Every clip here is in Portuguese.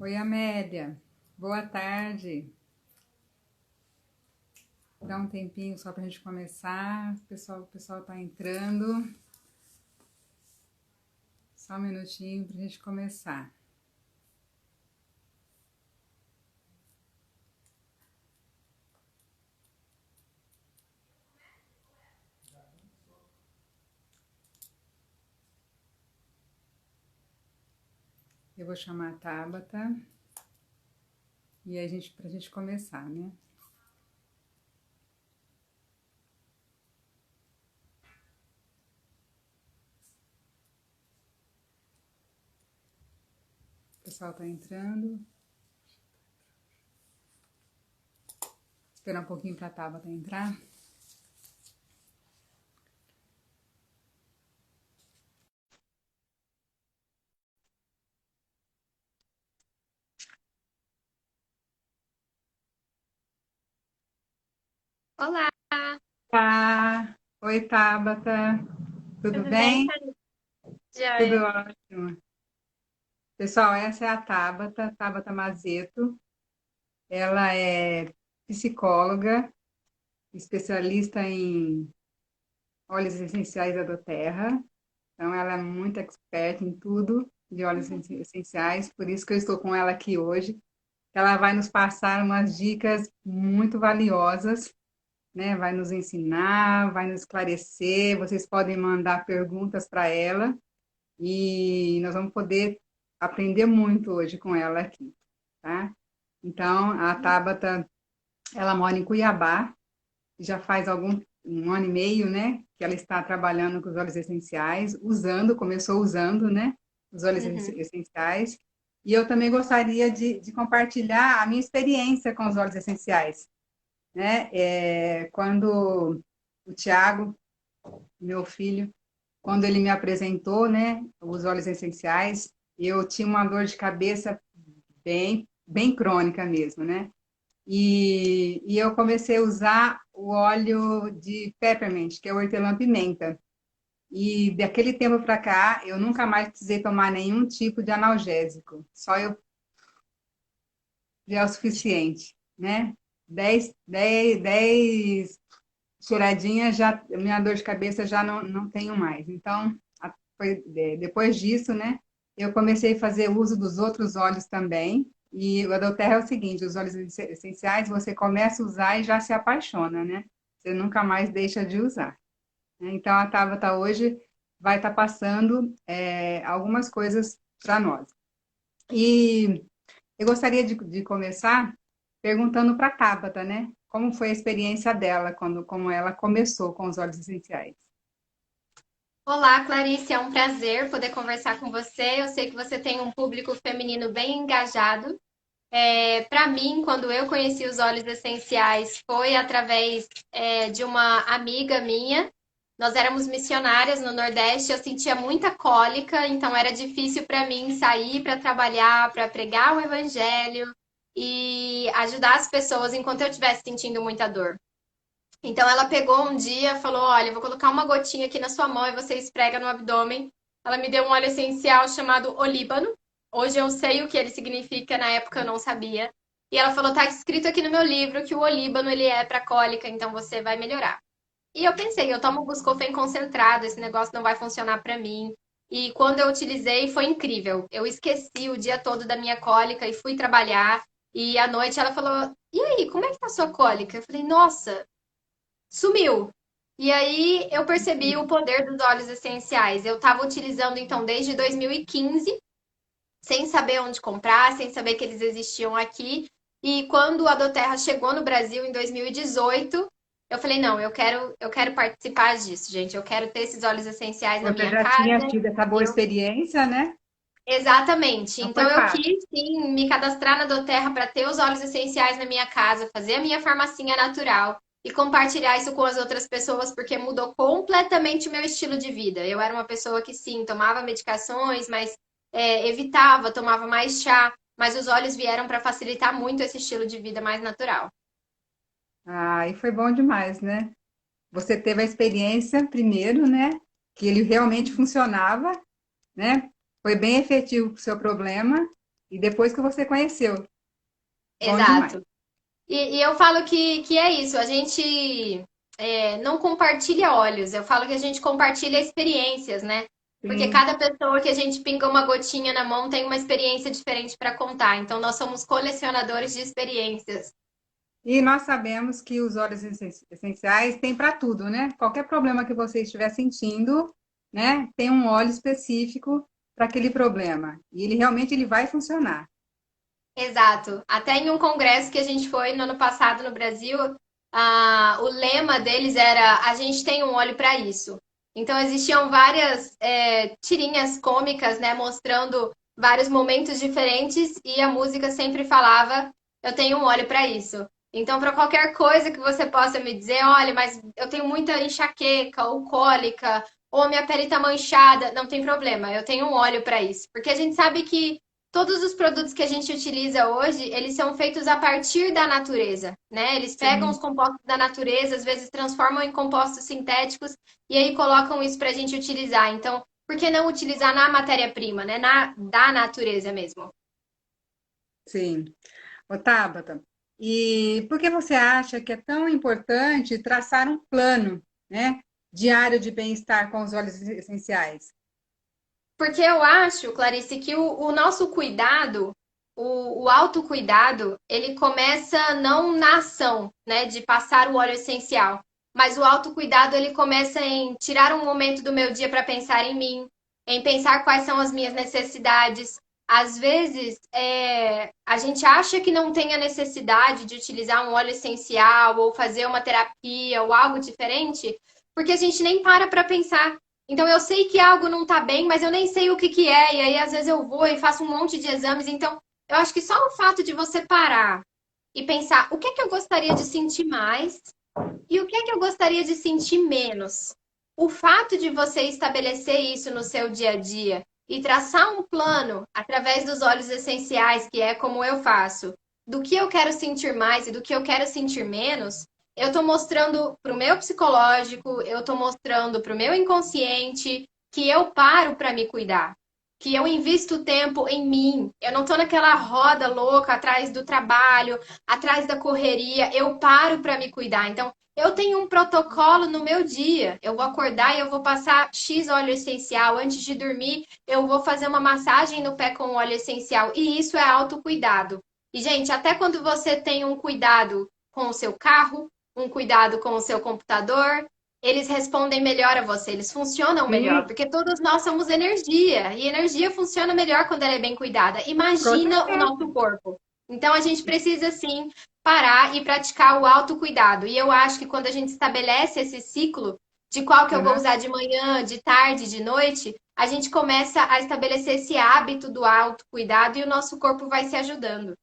Oi, Amélia. Boa tarde. Dá um tempinho só para a gente começar. O pessoal está entrando. Só um minutinho para a gente começar. Eu vou chamar a Tabata e para a gente começar, né? O pessoal está entrando. Esperar um pouquinho para a Tabata entrar. Olá, Tá. Oi, Tabata. Tudo tudo bem, bem? Thaís? Tudo Joia. ótimo. Pessoal, essa é a Tabata, Tabata Mazeto. Ela é psicóloga, especialista em óleos essenciais da Doterra. Então, ela é muito expert em tudo de óleos essenciais, por isso que eu estou com ela aqui hoje. Ela vai nos passar umas dicas muito valiosas, né? Vai nos ensinar, vai nos esclarecer. Vocês podem mandar perguntas para ela e nós vamos poder aprender muito hoje com ela aqui, tá? Então, a Tabata, ela mora em Cuiabá, já faz um ano e meio, né, que ela está trabalhando com os óleos essenciais, começou usando, né, os óleos Uhum. essenciais. E eu também gostaria de compartilhar a minha experiência com os óleos essenciais, né? Quando o Tiago, meu filho, quando ele me apresentou, né, os óleos essenciais, eu tinha uma dor de cabeça bem crônica mesmo, né? E eu comecei a usar o óleo de peppermint, que é o hortelã-pimenta. E daquele tempo para cá, eu nunca mais precisei tomar nenhum tipo de analgésico. Só eu já é o suficiente, né? 10 choradinhas, já, minha dor de cabeça já não tenho mais. Então, depois disso, né? Eu comecei a fazer uso dos outros óleos também. E o Adoterra é o seguinte, os óleos essenciais, você começa a usar e já se apaixona, né? Você nunca mais deixa de usar, né? Então, a Tabata hoje vai estar passando algumas coisas para nós. E eu gostaria de começar perguntando para a Tabata, né? Como foi a experiência dela como ela começou com os óleos essenciais? Olá, Clarice, é um prazer poder conversar com você. Eu sei que você tem um público feminino bem engajado. Para mim, quando eu conheci os óleos essenciais, foi através, de uma amiga minha. Nós éramos missionárias no Nordeste, eu sentia muita cólica, então era difícil para mim sair para trabalhar, para pregar o evangelho e ajudar as pessoas enquanto eu estivesse sentindo muita dor. Então ela pegou um dia, falou: "Olha, eu vou colocar uma gotinha aqui na sua mão e você esfrega no abdômen". Ela me deu um óleo essencial chamado olíbano. Hoje eu sei o que ele significa, na época eu não sabia. E ela falou: "Tá escrito aqui no meu livro que o olíbano ele é para cólica, então você vai melhorar". E eu pensei, eu tomo Buscofen concentrado, esse negócio não vai funcionar para mim. E quando eu utilizei, foi incrível. Eu esqueci o dia todo da minha cólica e fui trabalhar. E à noite ela falou: "E aí, como é que tá a sua cólica?" Eu falei: "Nossa, sumiu". E aí eu percebi o poder dos óleos essenciais. Eu estava utilizando então desde 2015, sem saber onde comprar, sem saber que eles existiam aqui. E quando a Doterra chegou no Brasil em 2018, eu falei, não, eu quero participar disso, gente. Eu quero ter esses óleos essenciais na Você minha já casa. tinha tido essa boa Eu experiência, né? Exatamente. Não Então foi eu fácil. quis sim me cadastrar na Doterra para ter os óleos essenciais na minha casa, fazer a minha farmacinha natural e compartilhar isso com as outras pessoas, porque mudou completamente o meu estilo de vida. Eu era uma pessoa que sim, tomava medicações, mas evitava, tomava mais chá, mas os óleos vieram para facilitar muito esse estilo de vida mais natural. Ah, e foi bom demais, né? Você teve a experiência primeiro, né? Que ele realmente funcionava, né? Foi bem efetivo para o seu problema. e depois que você conheceu. Bom demais. Exato. E eu falo que é isso, a gente não compartilha olhos, eu falo que a gente compartilha experiências, né? Porque Sim. cada pessoa que a gente pinga uma gotinha na mão tem uma experiência diferente para contar. Então, nós somos colecionadores de experiências. E nós sabemos que os óleos essenciais têm para tudo, né? Qualquer problema que você estiver sentindo, né, tem um óleo específico para aquele problema. E ele realmente ele vai funcionar. Exato. Até em um congresso que a gente foi no ano passado no Brasil, o lema deles era: a gente tem um óleo para isso. Então existiam várias tirinhas cômicas, né, mostrando vários momentos diferentes e a música sempre falava: eu tenho um óleo para isso. Então, para qualquer coisa que você possa me dizer, olha, mas eu tenho muita enxaqueca ou cólica, ou minha pele está manchada, não tem problema, eu tenho um óleo para isso. Porque a gente sabe que todos os produtos que a gente utiliza hoje, eles são feitos a partir da natureza, né? Eles pegam os Sim, compostos da natureza, às vezes transformam em compostos sintéticos e aí colocam isso para a gente utilizar. Então, por que não utilizar na matéria-prima, né? Da natureza mesmo? sim. Ô, Tabata, e por que você acha que é tão importante traçar um plano, né, diário de bem-estar com os óleos essenciais? Porque eu acho, Clarice, que o nosso cuidado, o autocuidado, ele começa não na ação, né, de passar o óleo essencial, mas o autocuidado ele começa em tirar um momento do meu dia para pensar em mim, em pensar quais são as minhas necessidades. Às vezes, a gente acha que não tem a necessidade de utilizar um óleo essencial ou fazer uma terapia ou algo diferente, porque a gente nem para pensar. Então eu sei que algo não tá bem, mas eu nem sei o que que é. E aí às vezes eu vou e faço um monte de exames. Então eu acho que só o fato de você parar e pensar o que é que eu gostaria de sentir mais e o que é que eu gostaria de sentir menos. O fato de você estabelecer isso no seu dia a dia e traçar um plano através dos óleos essenciais, que é como eu faço, do que eu quero sentir mais e do que eu quero sentir menos, eu estou mostrando para o meu psicológico, eu estou mostrando para o meu inconsciente que eu paro para me cuidar, que eu invisto tempo em mim. Eu não estou naquela roda louca atrás do trabalho, atrás da correria. Eu paro para me cuidar. Então, eu tenho um protocolo no meu dia. Eu vou acordar e eu vou passar X óleo essencial. Antes de dormir, eu vou fazer uma massagem no pé com óleo essencial. E isso é autocuidado. E, gente, até quando você tem um cuidado com o seu carro, um cuidado com o seu computador, eles respondem melhor a você, eles funcionam melhor, Sim, porque todos nós somos energia, e energia funciona melhor quando ela é bem cuidada. com Imagina o certeza. nosso corpo. Então a gente precisa sim parar e praticar o autocuidado. E eu acho que quando a gente estabelece esse ciclo de qual que eu vou Aham. usar de manhã, de tarde, de noite, a gente começa a estabelecer esse hábito do autocuidado e o nosso corpo vai se ajudando.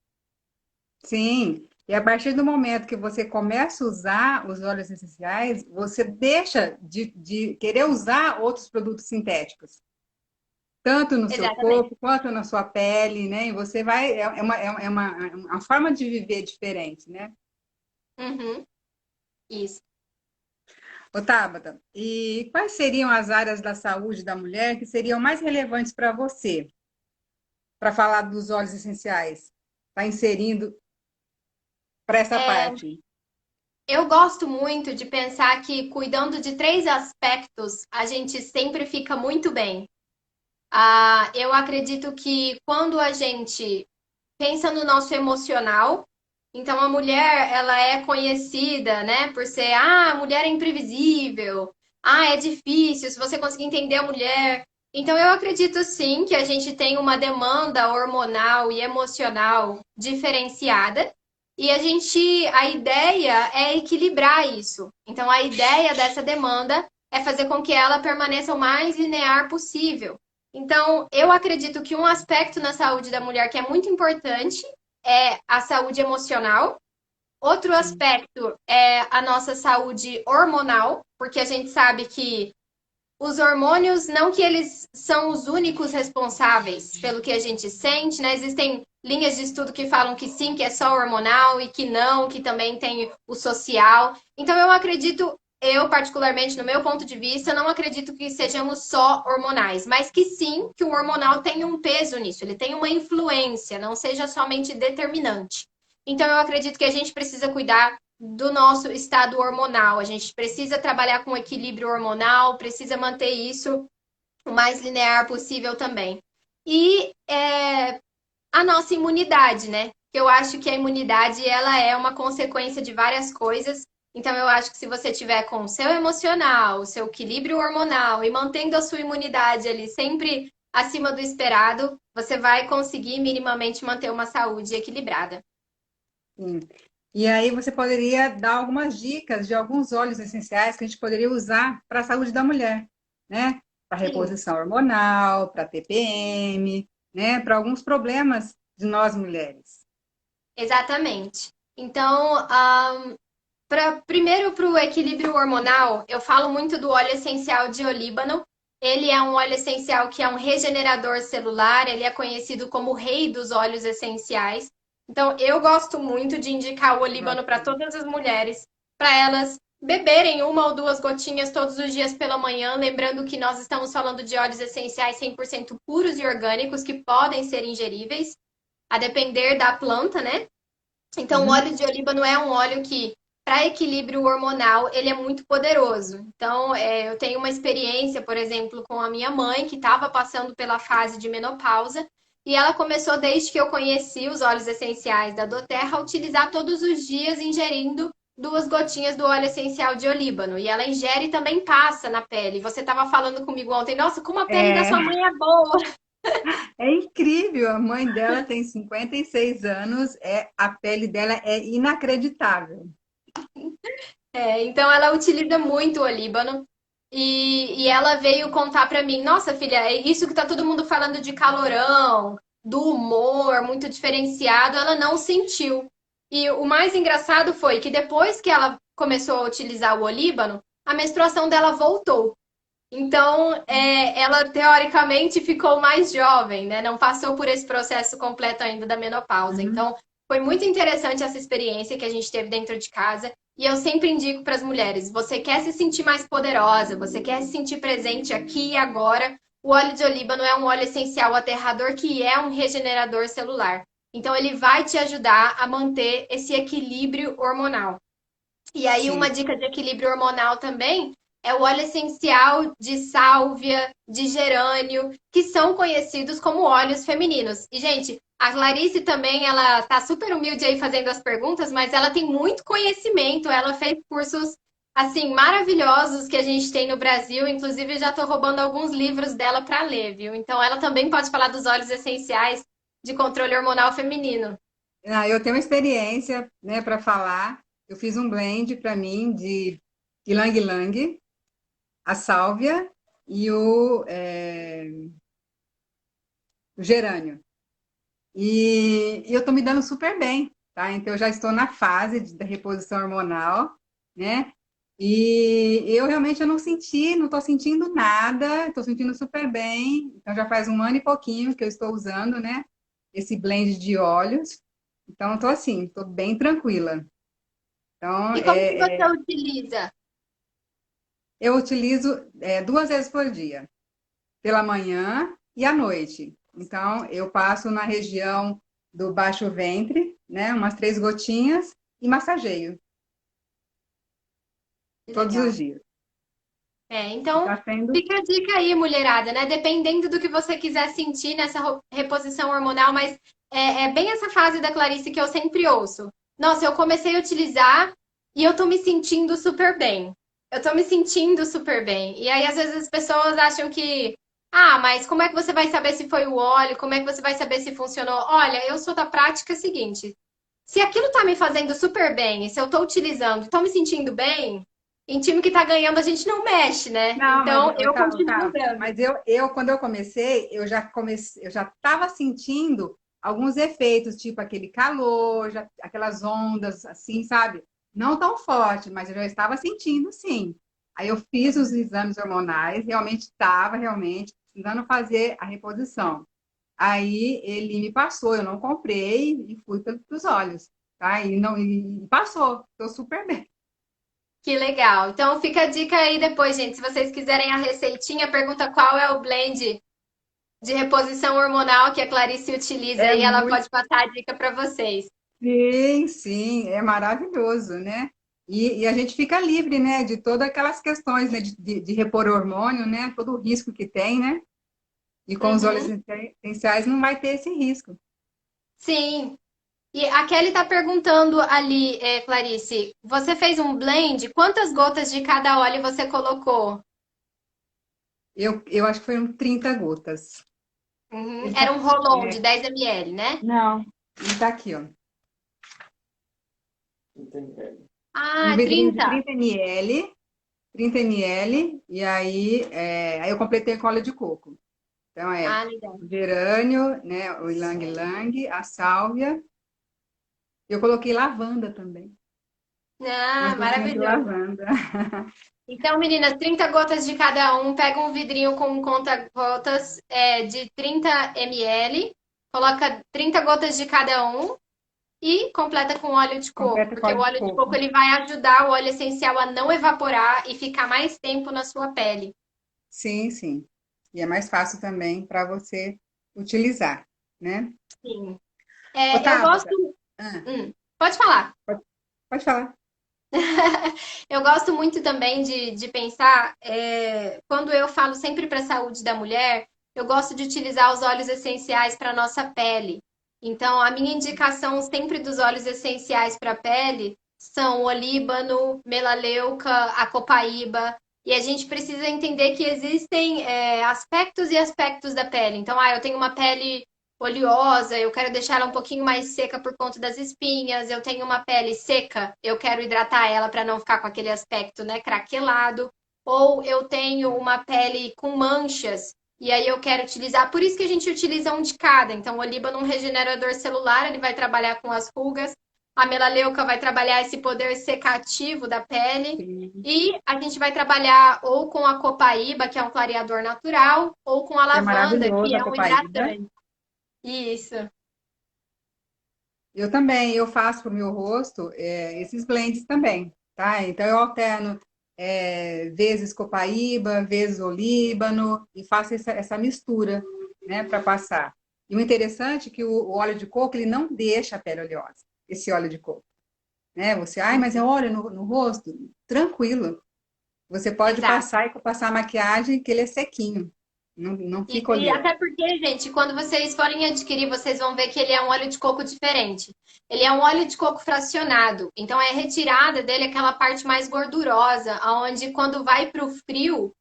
Sim, e a partir do momento que você começa a usar os óleos essenciais, você deixa de querer usar outros produtos sintéticos, tanto no seu Exatamente. corpo quanto na sua pele, né? E você vai, é uma forma de viver diferente, né? Uhum, isso. Ô, Tabata, e quais seriam as áreas da saúde da mulher que seriam mais relevantes para você, para falar dos óleos essenciais? Está inserindo para essa É, parte. eu gosto muito de pensar que cuidando de três aspectos, a gente sempre fica muito bem. Eu acredito que quando a gente pensa no nosso emocional, então a mulher, ela é conhecida, né, por ser, a mulher é imprevisível, é difícil, se você conseguir entender a mulher. Então eu acredito sim que a gente tem uma demanda hormonal e emocional diferenciada. E a ideia é equilibrar isso. Então a ideia dessa demanda é fazer com que ela permaneça o mais linear possível. Então, eu acredito que um aspecto na saúde da mulher que é muito importante é a saúde emocional. Outro Sim. aspecto é a nossa saúde hormonal, porque a gente sabe que os hormônios, não que eles são os únicos responsáveis pelo que a gente sente, né? Existem linhas de estudo que falam que sim, que é só hormonal e que não, que também tem o social. Então, eu acredito eu, particularmente, no meu ponto de vista, não acredito que sejamos só hormonais, mas que sim, que o hormonal tem um peso nisso, ele tem uma influência, não seja somente determinante. Então, eu acredito que a gente precisa cuidar do nosso estado hormonal, a gente precisa trabalhar com equilíbrio hormonal, precisa manter isso o mais linear possível também. E a nossa imunidade, né? Eu acho que a imunidade ela é uma consequência de várias coisas. Então eu acho que se você tiver com o seu emocional, o seu equilíbrio hormonal e mantendo a sua imunidade ali sempre acima do esperado, você vai conseguir minimamente manter uma saúde equilibrada. Sim. E aí você poderia dar algumas dicas de alguns óleos essenciais que a gente poderia usar para a saúde da mulher, né? Para Sim, reposição hormonal, para TPM, né? Para alguns problemas de nós mulheres. exatamente. Então, primeiro, para o equilíbrio hormonal, eu falo muito do óleo essencial de olíbano. Ele é um óleo essencial que é um regenerador celular, ele é conhecido como o rei dos óleos essenciais. Então, eu gosto muito de indicar o olíbano para Bacana. todas as mulheres, para elas beberem uma ou duas gotinhas todos os dias pela manhã, lembrando que nós estamos falando de óleos essenciais 100% puros e orgânicos que podem ser ingeríveis, a depender da planta, né? Então, o Uhum. óleo de olíbano é um óleo que, para equilíbrio hormonal, ele é muito poderoso. Então, eu tenho uma experiência, por exemplo, com a minha mãe, que estava passando pela fase de menopausa, e ela começou, desde que eu conheci os óleos essenciais da doTERRA, a utilizar todos os dias, ingerindo duas gotinhas do óleo essencial de olíbano. E ela ingere e também passa na pele. Você estava falando comigo ontem, nossa, como a pele da É, sua mãe é boa! é incrível, a mãe dela tem 56 anos, a pele dela é inacreditável. Então ela utiliza muito o olíbano e ela veio contar pra mim, nossa filha, é isso que tá todo mundo falando de calorão, do humor muito diferenciado, ela não sentiu. E o mais engraçado foi que depois que ela começou a utilizar o olíbano, a menstruação dela voltou. Então, ela teoricamente ficou mais jovem, né? Não passou por esse processo completo ainda da menopausa. Uhum. Então, foi muito interessante essa experiência que a gente teve dentro de casa. E eu sempre indico para as mulheres: você quer se sentir mais poderosa, você quer se sentir presente aqui e agora. O óleo de olíbano é um óleo essencial aterrador que é um regenerador celular. Então, ele vai te ajudar a manter esse equilíbrio hormonal. E aí, uma Sim. dica de equilíbrio hormonal também é o óleo essencial de sálvia, de gerânio, que são conhecidos como óleos femininos. E, gente, a Clarice também, ela tá super humilde aí fazendo as perguntas, mas ela tem muito conhecimento, ela fez cursos, assim, maravilhosos que a gente tem no Brasil. Inclusive, eu já tô roubando alguns livros dela para ler, viu? Então, ela também pode falar dos óleos essenciais de controle hormonal feminino. Ah, eu tenho uma experiência, né, para falar. Eu fiz um blend para mim de ylang ylang, a sálvia e o gerânio. E eu estou me dando super bem, tá? Então, eu já estou na fase da reposição hormonal, né? E eu não senti, não estou sentindo nada, estou sentindo super bem. Então, já faz um ano e pouquinho que eu estou usando, né? Esse blend de óleos. Então, estou assim, estou bem tranquila. Então, E como que você utiliza? eu utilizo 2 vezes por dia, pela manhã e à noite. Então, eu passo na região do baixo ventre, né? Umas 3 gotinhas e massageio todos os Legal. dias. Então, Está sendo. fica a dica aí, mulherada, né? Dependendo do que você quiser sentir nessa reposição hormonal, mas é bem essa fase da Clarice que eu sempre ouço. Nossa, eu comecei a utilizar e eu tô me sentindo super bem. Eu tô me sentindo super bem. E aí, às vezes, as pessoas acham que, mas como é que você vai saber se foi o óleo? Como é que você vai saber se funcionou? Olha, eu sou da prática seguinte. Se aquilo tá me fazendo super bem, e se eu tô utilizando, tô me sentindo bem, em time que tá ganhando, a gente não mexe, né? Não, mas Então, eu continuo tá. usando. Mas quando eu comecei, eu já estava sentindo alguns efeitos, tipo aquele calor, aquelas ondas, assim, sabe? Não tão forte, mas eu já estava sentindo, sim. Aí eu fiz os exames hormonais, realmente estava realmente precisando fazer a reposição. Aí ele me passou, eu não comprei e fui pelos olhos, tá? E não e passou, estou super bem. Que legal. Então fica a dica aí depois, gente. Se vocês quiserem a receitinha, pergunta qual é o blend de reposição hormonal que a Clarice utiliza É e ela muito, pode passar a dica para vocês. sim, sim, é maravilhoso, né? E a gente fica livre, né, de todas aquelas questões, né, de repor hormônio, né, todo o risco que tem, né? E com os óleos Uhum. essenciais não vai ter esse risco. Sim. E a Kelly está perguntando ali, Clarice, você fez um blend? Quantas gotas de cada óleo você colocou? Eu acho que foram 30 gotas. Uhum. Ele tá, Era um roll-on de é, 10 ml, né? não, ele tá aqui, ó. Um Ah, vidrinho de 30. 30 ml, e aí, aí eu completei com óleo de coco. Então é Ah, legal. o gerânio, né, o ylang-ylang, a sálvia. Eu coloquei lavanda também, Ah, umas gotinhas de maravilhoso. lavanda. Então, meninas, 30 gotas de cada um. Pega um vidrinho com um conta-gotas de 30 ml. Coloca 30 gotas de cada um e completa com óleo de coco. Completa com Porque o óleo de óleo de coco. coco ele vai ajudar o óleo essencial a não evaporar e ficar mais tempo na sua pele. Sim, sim. E é mais fácil também para você utilizar, né? Sim. Ô, Eu gosto. Tabata, ah, Pode falar. pode, pode falar. Eu gosto muito também de pensar, quando eu falo sempre para a saúde da mulher, eu gosto de utilizar os óleos essenciais para a nossa pele. Então, a minha indicação sempre dos óleos essenciais para a pele são o olíbano, melaleuca, a copaíba. E a gente precisa entender que existem aspectos e aspectos da pele. Então, eu tenho uma pele oleosa, eu quero deixar ela um pouquinho mais seca por conta das espinhas. Eu tenho uma pele seca, eu quero hidratar ela para não ficar com aquele aspecto, né, craquelado. Ou eu tenho uma pele com manchas, e aí eu quero utilizar. Por isso que a gente utiliza um de cada. Então, o olíbano é um regenerador celular, ele vai trabalhar com as rugas. A melaleuca vai trabalhar esse poder secativo da pele. Sim, E a gente vai trabalhar ou com a copaíba, que é um clareador natural, ou com a é lavanda, que maravilhoso a é um copaíba. hidratante. Isso. Eu também, eu faço para o meu rosto esses blends também, tá? Então eu alterno vezes copaíba, vezes olíbano e faço essa mistura, né, para passar. E o interessante é que o óleo de coco ele não deixa a pele oleosa, esse óleo de coco, né? Você, ai, mas é óleo no rosto? Tranquilo. Você pode Exato. passar e passar a maquiagem que ele é sequinho, não fica E oleoso. até porque, gente, quando vocês forem adquirir, vocês vão ver que ele é um óleo de coco diferente. Ele é um óleo de coco fracionado. Então, é retirada dele aquela parte mais gordurosa, onde quando vai para o frio,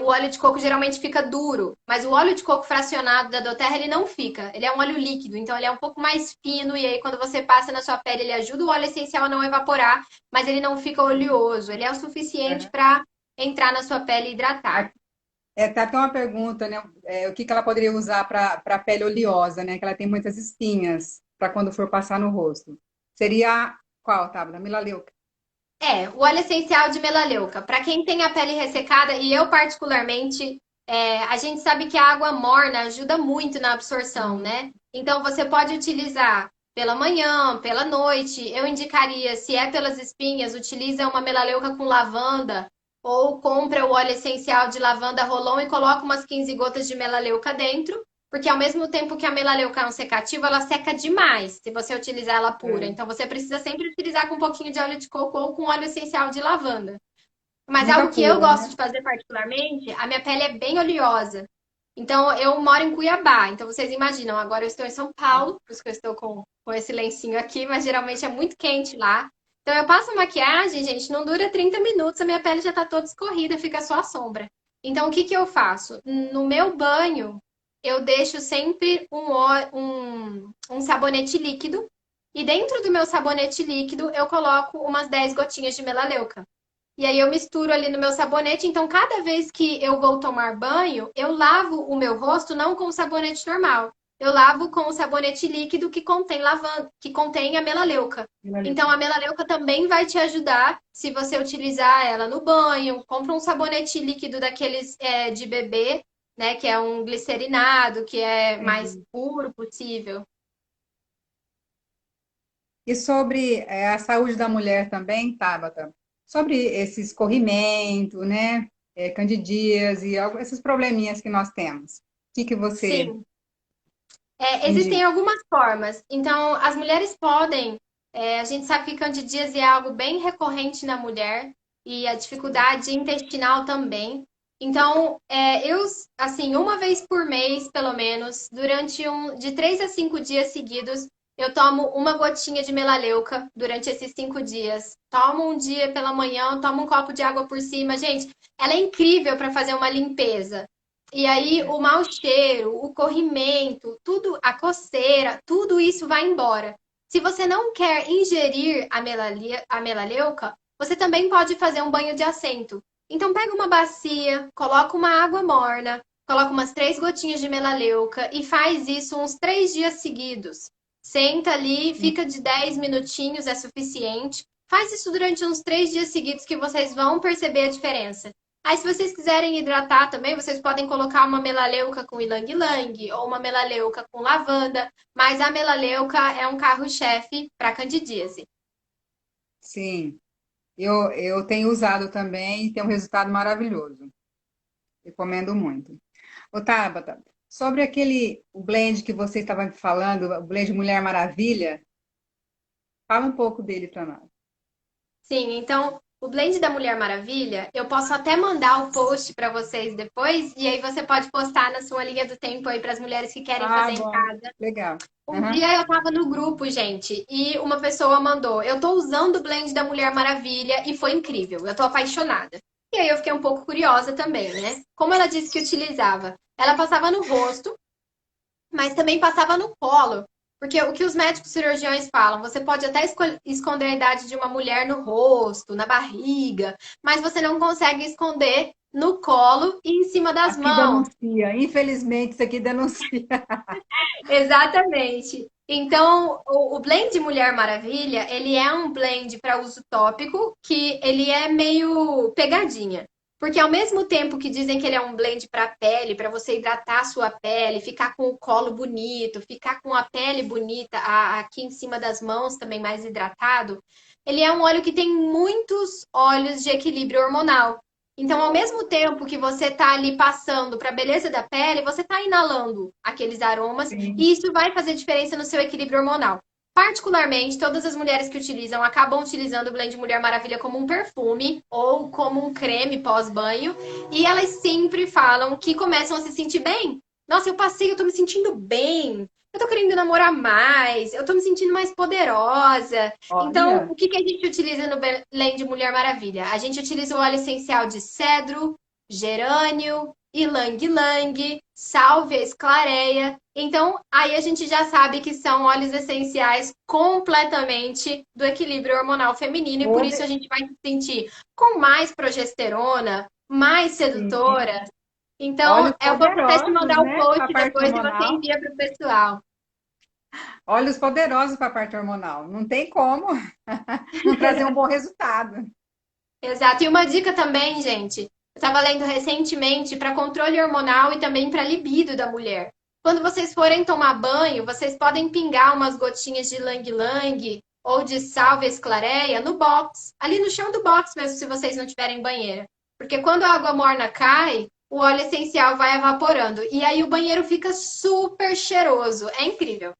o óleo de coco geralmente fica duro. Mas o óleo de coco fracionado da doTERRA, ele não fica. Ele é um óleo líquido, então ele é um pouco mais fino. E aí, quando você passa na sua pele, ele ajuda o óleo essencial a não evaporar, mas ele não fica oleoso. Ele é o suficiente para entrar na sua pele e hidratar. Tá até uma pergunta, né? O que que ela poderia usar para pele oleosa, né? Que ela tem muitas espinhas para quando for passar no rosto. Seria qual, Tabata? Melaleuca. O óleo essencial de melaleuca. Para quem tem a pele ressecada, e eu particularmente, a gente sabe que a água morna ajuda muito na absorção, Sim. né? Então você pode utilizar pela manhã, pela noite. Eu indicaria, se é pelas espinhas, utiliza uma melaleuca com lavanda ou compra o óleo essencial de lavanda Rolon e coloca umas 15 gotas de melaleuca dentro. Porque ao mesmo tempo que a melaleuca é um secativo, ela seca demais se você utilizar ela pura. É. Então você precisa sempre utilizar com um pouquinho de óleo de coco ou com óleo essencial de lavanda. Mas Nunca algo que eu pura, gosto né? de fazer particularmente, a minha pele é bem oleosa. Então eu moro em Cuiabá. Então vocês imaginam, agora eu estou em São Paulo, por isso que eu estou com esse lencinho aqui, mas geralmente é muito quente lá. Então eu passo maquiagem, gente, não dura 30 minutos, a minha pele já está toda escorrida, fica só a sombra. Então o que que eu faço? No meu banho, eu deixo sempre um sabonete líquido. E dentro do meu sabonete líquido, eu coloco umas 10 gotinhas de melaleuca. E aí eu misturo ali no meu sabonete. Então, cada vez que eu vou tomar banho, eu lavo o meu rosto não com o sabonete normal. Eu lavo com o sabonete líquido que contém lavanda, que contém a melaleuca. Então, Melaleuca. a melaleuca também vai te ajudar se você utilizar ela no banho. Compra um sabonete líquido daqueles de bebê, né? Que é um glicerinado, que é mais Entendi. puro possível. E sobre a saúde da mulher também, Tabata? sobre esse escorrimento, né? Candidíase e esses probleminhas que nós temos. O que você Sim. Existem indica? algumas formas. Então, as mulheres podem. A gente sabe que candidíase é algo bem recorrente na mulher e a Sim. dificuldade intestinal também. Então, assim, uma vez por mês, pelo menos, de 3 a 5 dias seguidos, eu tomo uma gotinha de melaleuca durante esses 5 dias. Tomo um dia pela manhã, tomo um copo de água por cima. Gente, ela é incrível para fazer uma limpeza. E aí o mau cheiro, o corrimento, tudo, a coceira, tudo isso vai embora. Se você não quer ingerir a melaleuca, você também pode fazer um banho de assento. Então pega uma bacia, coloca uma água morna, coloca umas 3 gotinhas de melaleuca e faz isso uns 3 dias seguidos. Senta ali, fica de 10 minutinhos, é suficiente. Faz isso durante uns 3 dias seguidos que vocês vão perceber a diferença. Aí, se vocês quiserem hidratar também, vocês podem colocar uma melaleuca com ilang-ilang ou uma melaleuca com lavanda, mas a melaleuca é um carro-chefe para candidíase. Sim, eu tenho usado também e tem um resultado maravilhoso. Recomendo muito. Ô, Tabata, sobre o blend que você estava me falando, o blend Mulher Maravilha, fala um pouco dele para nós. Sim, então o blend da Mulher Maravilha, eu posso até mandar o post para vocês depois, e aí você pode postar na sua linha do tempo aí para as mulheres que querem Ah, fazer em bom, casa. legal. Um Aham. dia eu tava no grupo, gente, e uma pessoa mandou: Eu tô usando o blend da Mulher Maravilha e foi incrível, eu tô apaixonada. E aí eu fiquei um pouco curiosa também, né? Como ela disse que utilizava? Ela passava no rosto, mas também passava no colo. Porque o que os médicos cirurgiões falam, você pode até esconder a idade de uma mulher no rosto, na barriga, mas você não consegue esconder no colo e em cima das Aqui mãos. denuncia, infelizmente isso aqui denuncia. Exatamente. Então, o blend Mulher Maravilha, ele é um blend para uso tópico que ele é meio pegadinha. Porque ao mesmo tempo que dizem que ele é um blend para pele, para você hidratar a sua pele, ficar com o colo bonito, ficar com a pele bonita, aqui em cima das mãos também mais hidratado, ele é um óleo que tem muitos óleos de equilíbrio hormonal. Então, ao mesmo tempo que você está ali passando para a beleza da pele, você está inalando aqueles aromas Sim, e isso vai fazer diferença no seu equilíbrio hormonal. Particularmente, todas as mulheres que utilizam acabam utilizando o Blend Mulher Maravilha como um perfume ou como um creme pós-banho e elas sempre falam que começam a se sentir bem. Nossa, eu passei, eu tô me sentindo bem. Eu tô querendo namorar mais, eu tô me sentindo mais poderosa. Então, olha, o que que a gente utiliza no Blend Mulher Maravilha? A gente utiliza o óleo essencial de cedro, gerânio, ylang-ylang, sálvia, esclareia. Então, aí a gente já sabe que são óleos essenciais completamente do equilíbrio hormonal feminino e por isso a pode, gente vai se sentir com mais progesterona, mais sim, sedutora. Então, óleos eu vou até te poderosos, mandar o né, para a post parte depois e você hormonal. envia para o pessoal. Óleos poderosos para a parte hormonal. Não tem como não trazer um bom resultado. Exato. E uma dica também, gente, eu estava lendo recentemente para controle hormonal e também para libido da mulher. Quando vocês forem tomar banho, vocês podem pingar umas gotinhas de lang-lang ou de sálvia esclareia no box, ali no chão do box mesmo, se vocês não tiverem banheira. Porque quando a água morna cai, o óleo essencial vai evaporando. E aí o banheiro fica super cheiroso. É incrível.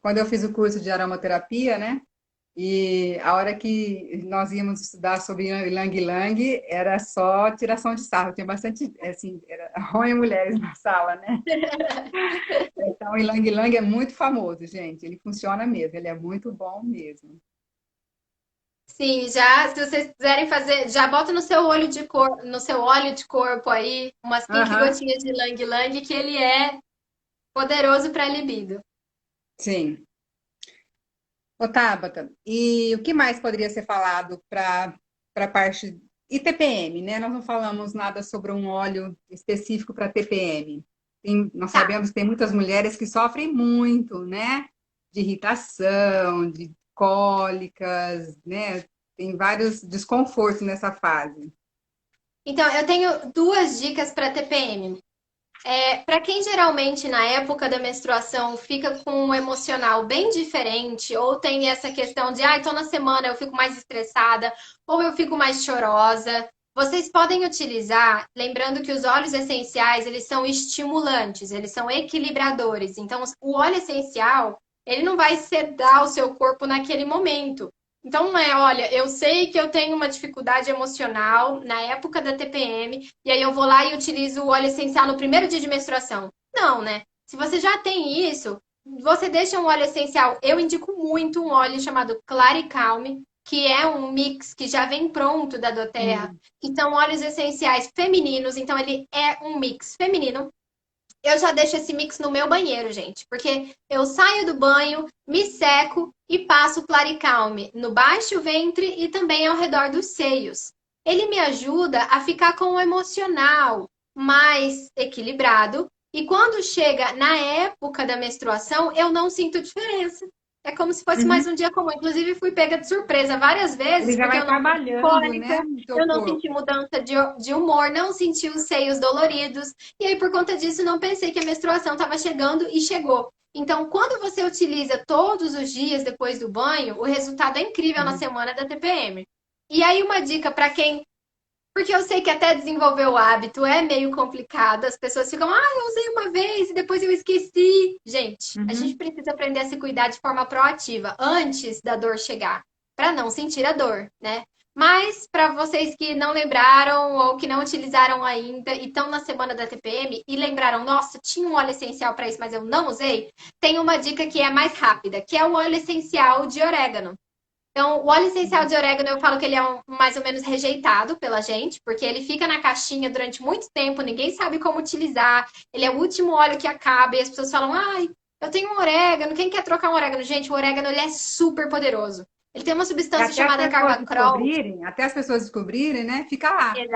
Quando eu fiz o curso de aromaterapia, né? E a hora que nós íamos estudar sobre Ylang Ylang, era só tiração de sarro. Tinha bastante, assim, era homens e mulheres na sala, né? Então, o Ylang Ylang é muito famoso, gente. Ele funciona mesmo, ele é muito bom mesmo. Sim, já, se vocês quiserem fazer, já bota no seu olho de cor, no seu óleo de corpo aí, umas 5 Aham, gotinhas de Lang Lang, que ele é poderoso para libido. sim. Ô, Tabata, e o que mais poderia ser falado para a parte. E TPM, né? Nós não falamos nada sobre um óleo específico para TPM. Nós Tá. sabemos que tem muitas mulheres que sofrem muito, né? De irritação, de cólicas, né? Tem vários desconfortos nessa fase. Então, eu tenho duas dicas para TPM. Para quem geralmente na época da menstruação fica com um emocional bem diferente, ou tem essa questão de, tô na semana, eu fico mais estressada, ou eu fico mais chorosa, vocês podem utilizar, lembrando que os óleos essenciais, eles são estimulantes, eles são equilibradores. Então, o óleo essencial, ele não vai sedar o seu corpo naquele momento. Então, não é, olha, eu sei que eu tenho uma dificuldade emocional na época da TPM, e aí eu vou lá e utilizo o óleo essencial no primeiro dia de menstruação. Não, né? Se você já tem isso, você deixa um óleo essencial. Eu indico muito um óleo chamado Claricalme, que é um mix que já vem pronto da doTERRA, Sim. que são óleos essenciais femininos, então ele é um mix feminino. Eu já deixo esse mix no meu banheiro, gente, porque eu saio do banho, me seco e passo Claricalme no baixo ventre e também ao redor dos seios. Ele me ajuda a ficar com o emocional mais equilibrado e quando chega na época da menstruação, eu não sinto diferença. É como se fosse mais Uhum. um dia comum. Inclusive, fui pega de surpresa várias Ele vezes, já porque vai eu não senti trabalhando, né, cólica, no teu eu não senti corpo. mudança de humor, não senti os seios doloridos. E aí, por conta disso, não pensei que a menstruação estava chegando e chegou. Então, quando você utiliza todos os dias depois do banho, o resultado é incrível na Uhum. semana da TPM. E aí, uma dica para quem. Porque eu sei que até desenvolver o hábito é meio complicado. As pessoas ficam, eu usei uma vez e depois eu esqueci. Gente, a gente Uhum. precisa aprender a se cuidar de forma proativa antes da dor chegar, para não sentir a dor, né? Mas para vocês que não lembraram ou que não utilizaram ainda e estão na semana da TPM e lembraram, nossa, tinha um óleo essencial para isso, mas eu não usei, tem uma dica que é mais rápida, que é o óleo essencial de orégano. Então, o óleo essencial de orégano, eu falo que ele é mais ou menos rejeitado pela gente, porque ele fica na caixinha durante muito tempo, ninguém sabe como utilizar. Ele é o último óleo que acaba e as pessoas falam: "Ai, eu tenho um orégano, quem quer trocar um orégano?" Gente, o orégano ele é super poderoso. Ele tem uma E substância chamada até as pessoas descobrirem, né, fica lá. carvacrol.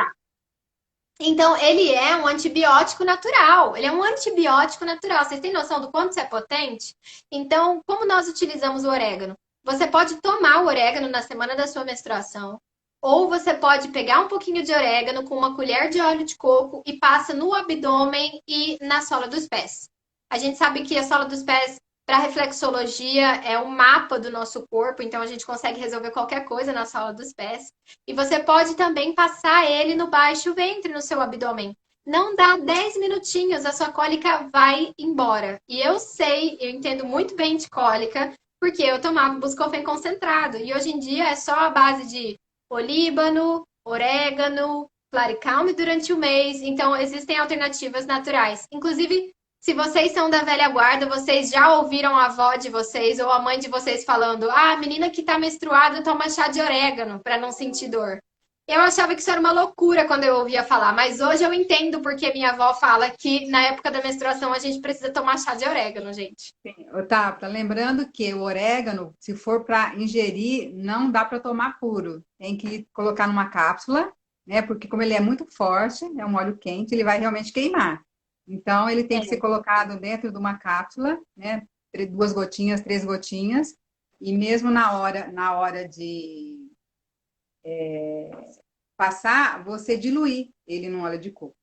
Então, ele é um antibiótico natural. Ele é um antibiótico natural. Vocês têm noção do quanto isso é potente? Então, como nós utilizamos o orégano? Você pode tomar o orégano na semana da sua menstruação, ou você pode pegar um pouquinho de orégano com uma colher de óleo de coco e passa no abdômen e na sola dos pés. A gente sabe que a sola dos pés, para reflexologia, é um mapa do nosso corpo, então a gente consegue resolver qualquer coisa na sola dos pés. E você pode também passar ele no baixo ventre, no seu abdômen. Não dá 10 minutinhos, a sua cólica vai embora. E eu sei, eu entendo muito bem de cólica, porque eu tomava Buscofen concentrado. E hoje em dia é só a base de olíbano, orégano, claricalme durante o mês. Então, existem alternativas naturais. Inclusive, se vocês são da velha guarda, vocês já ouviram a avó de vocês ou a mãe de vocês falando: a menina que tá menstruada toma chá de orégano para não sentir dor. Eu achava que isso era uma loucura quando eu ouvia falar, mas hoje eu entendo porque minha avó fala que na época da menstruação a gente precisa tomar chá de orégano, gente. Tá lembrando que o orégano, se for para ingerir, não dá para tomar puro. Tem que colocar numa cápsula, né? Porque como ele é muito forte, é um óleo quente, ele vai realmente queimar. Então, ele tem que ser É, colocado dentro de uma cápsula, né? 2 gotinhas, 3 gotinhas, e mesmo na hora de passar, você diluir ele no óleo de coco.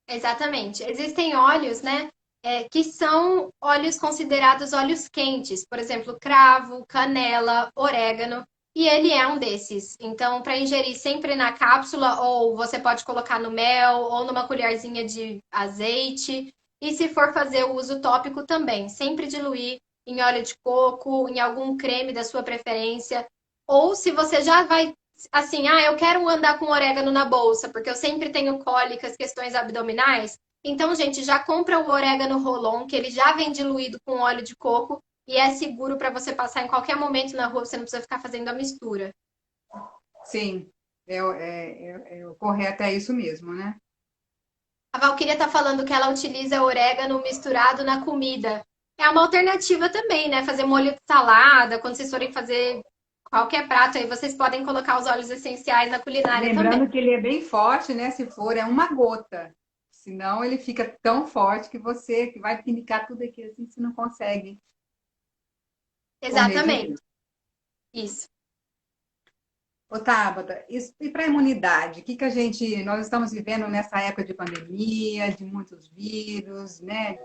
exatamente. Existem óleos, né, que são óleos considerados óleos quentes, por exemplo, cravo, canela, orégano, e ele é um desses. Então, para ingerir sempre na cápsula, ou você pode colocar no mel, ou numa colherzinha de azeite. E se for fazer o uso tópico também, sempre diluir em óleo de coco, em algum creme da sua preferência. Ou se você já vai assim, eu quero andar com orégano na bolsa, porque eu sempre tenho cólicas, questões abdominais. Então, gente, já compra o orégano Rolon, que ele já vem diluído com óleo de coco e é seguro para você passar em qualquer momento na rua, você não precisa ficar fazendo a mistura. Sim, o correto é isso mesmo, né? A Valquíria está falando que ela utiliza orégano misturado na comida. É uma alternativa também, né? Fazer molho de salada, quando vocês forem fazer qualquer prato aí, vocês podem colocar os óleos essenciais na culinária Lembrando também. que ele é bem forte, né? Se for, é uma gota. Senão ele fica tão forte que você que vai pinicar tudo aqui assim, você não consegue comer Exatamente. direito. Isso. Ô, Tabata, e para a imunidade? O que que a gente, nós estamos vivendo nessa época de pandemia, de muitos vírus, né?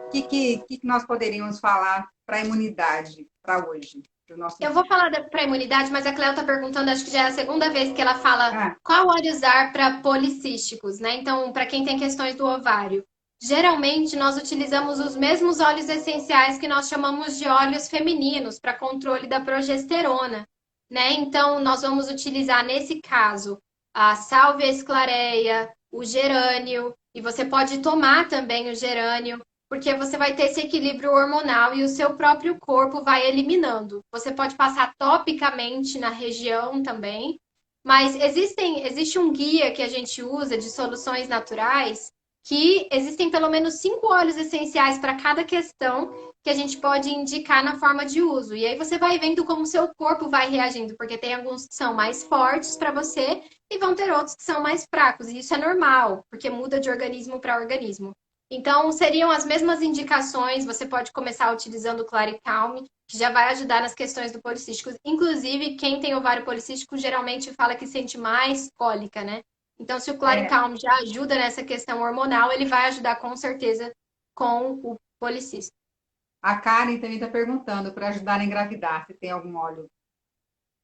O que que nós poderíamos falar para a imunidade para hoje, para o nosso Eu vou dia? falar para imunidade, mas a Cleo está perguntando, acho que já é a segunda vez que ela fala Ah, qual óleo usar para policísticos, né? Então, para quem tem questões do ovário. Geralmente, nós utilizamos os mesmos óleos essenciais que nós chamamos de óleos femininos para controle da progesterona, né? Então, nós vamos utilizar, nesse caso, a sálvia esclareia, o gerânio, e você pode tomar também o gerânio porque você vai ter esse equilíbrio hormonal e o seu próprio corpo vai eliminando. Você pode passar topicamente na região também, mas existe um guia que a gente usa de soluções naturais que existem pelo menos 5 óleos essenciais para cada questão que a gente pode indicar na forma de uso. E aí você vai vendo como o seu corpo vai reagindo, porque tem alguns que são mais fortes para você e vão ter outros que são mais fracos. E isso é normal, porque muda de organismo para organismo. Então, seriam as mesmas indicações. Você pode começar utilizando o Claricalme, que já vai ajudar nas questões do policístico. Inclusive, quem tem ovário policístico geralmente fala que sente mais cólica, né? Então, se o é, Claricalme já ajuda nessa questão hormonal, ele vai ajudar com certeza com o policístico. a Karen também está perguntando para ajudar a engravidar, se tem algum óleo.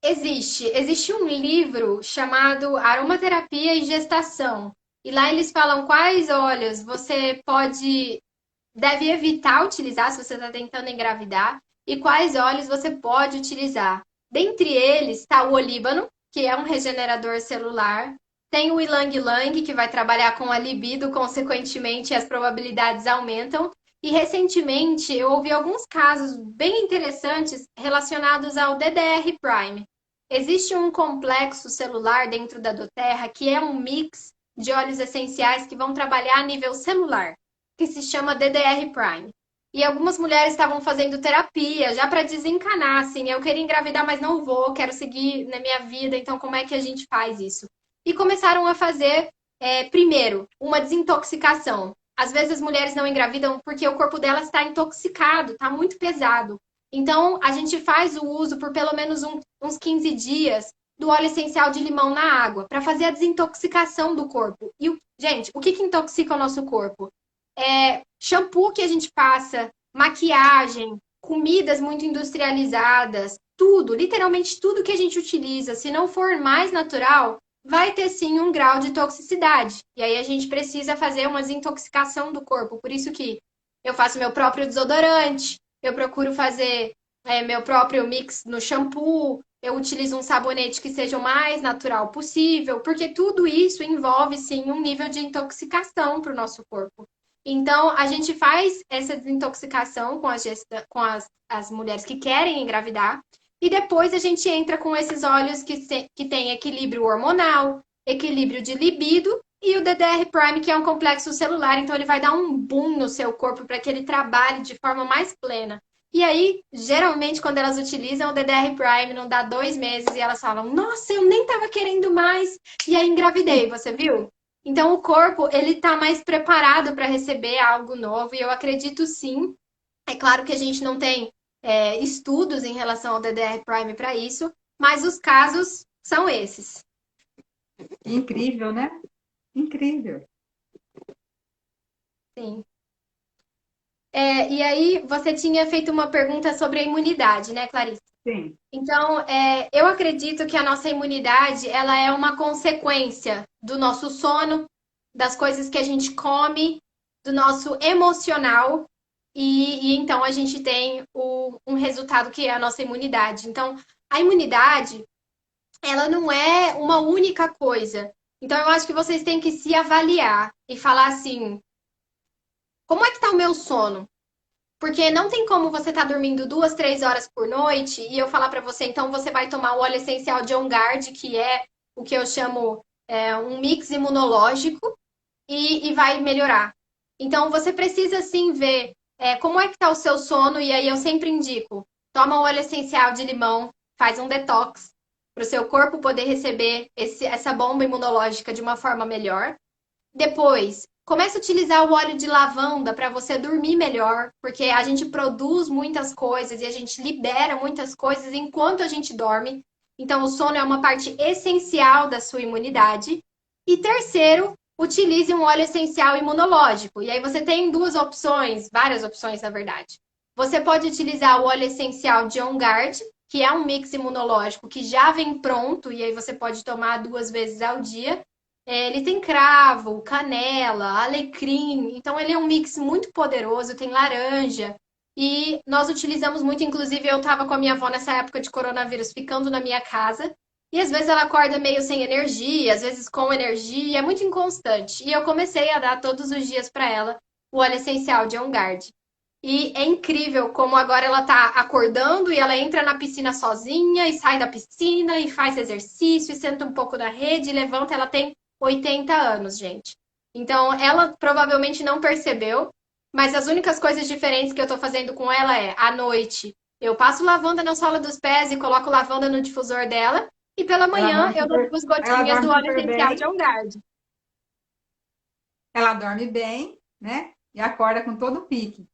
Existe um livro chamado Aromaterapia e Gestação. E lá eles falam quais óleos você deve evitar utilizar se você está tentando engravidar e quais óleos você pode utilizar. Dentre eles está o olíbano, que é um regenerador celular. Tem o ylang-ylang, que vai trabalhar com a libido, consequentemente as probabilidades aumentam. E recentemente eu ouvi alguns casos bem interessantes relacionados ao DDR Prime. Existe um complexo celular dentro da doTERRA que é um mix de óleos essenciais que vão trabalhar a nível celular, que se chama DDR Prime. E algumas mulheres estavam fazendo terapia já para desencanar, assim, eu queria engravidar, mas não vou, quero seguir na minha vida, então como é que a gente faz isso? E começaram a fazer, primeiro, uma desintoxicação. Às vezes as mulheres não engravidam porque o corpo delas está intoxicado, está muito pesado. Então, a gente faz o uso por pelo menos uns 15 dias do óleo essencial de limão na água, para fazer a desintoxicação do corpo. E, gente, o que intoxica o nosso corpo? Shampoo que a gente passa, maquiagem, comidas muito industrializadas, tudo, literalmente tudo que a gente utiliza, se não for mais natural, vai ter sim um grau de toxicidade. E aí a gente precisa fazer uma desintoxicação do corpo. Por isso que eu faço meu próprio desodorante, eu procuro fazer meu próprio mix no shampoo, eu utilizo um sabonete que seja o mais natural possível, porque tudo isso envolve sim um nível de intoxicação para o nosso corpo. Então, a gente faz essa desintoxicação com as mulheres que querem engravidar, e depois a gente entra com esses óleos que têm equilíbrio hormonal, equilíbrio de libido e o DDR Prime, que é um complexo celular, então ele vai dar um boom no seu corpo para que ele trabalhe de forma mais plena. E aí, geralmente, quando elas utilizam o DDR Prime, não dá 2 meses e elas falam: Nossa, eu nem tava querendo mais. E aí engravidei, você viu? Então, o corpo, ele tá mais preparado para receber algo novo. E eu acredito sim. É claro que a gente não tem estudos em relação ao DDR Prime para isso, mas os casos são esses. Incrível, né? Incrível. Sim. E aí, você tinha feito uma pergunta sobre a imunidade, né, Clarice? Sim. Então, eu acredito que a nossa imunidade, ela é uma consequência do nosso sono, das coisas que a gente come, do nosso emocional, e então a gente tem um resultado que é a nossa imunidade. Então, a imunidade, ela não é uma única coisa. Então, eu acho que vocês têm que se avaliar e falar assim, como é que tá o meu sono? Porque não tem como você estar dormindo 2, 3 horas por noite e eu falar para você, então você vai tomar o óleo essencial de On Guard, que é o que eu chamo um mix imunológico, e vai melhorar. Então você precisa sim ver como é que está o seu sono, e aí eu sempre indico, toma o óleo essencial de limão, faz um detox, para o seu corpo poder receber essa bomba imunológica de uma forma melhor. Depois, comece a utilizar o óleo de lavanda para você dormir melhor, porque a gente produz muitas coisas e a gente libera muitas coisas enquanto a gente dorme. Então, o sono é uma parte essencial da sua imunidade. E terceiro, utilize um óleo essencial imunológico. E aí você tem duas opções, várias opções, na verdade. Você pode utilizar o óleo essencial de On Guard, que é um mix imunológico que já vem pronto, e aí você pode tomar 2 vezes ao dia. Ele tem cravo, canela, alecrim, então ele é um mix muito poderoso, tem laranja. E nós utilizamos muito, inclusive eu estava com a minha avó nessa época de coronavírus, ficando na minha casa. E às vezes ela acorda meio sem energia, às vezes com energia, é muito inconstante. E eu comecei a dar todos os dias para ela o óleo essencial de On Guard. E é incrível como agora ela tá acordando e ela entra na piscina sozinha e sai da piscina e faz exercício e senta um pouco na rede e levanta. Ela tem 80 anos, gente. Então, ela provavelmente não percebeu, mas as únicas coisas diferentes que eu tô fazendo com ela é, à noite, eu passo lavanda na sola dos pés e coloco lavanda no difusor dela, e pela manhã eu dou duas Ela gotinhas do dorme óleo super essencial de bem, On Guard. ela dorme bem, né? E acorda com todo o pique.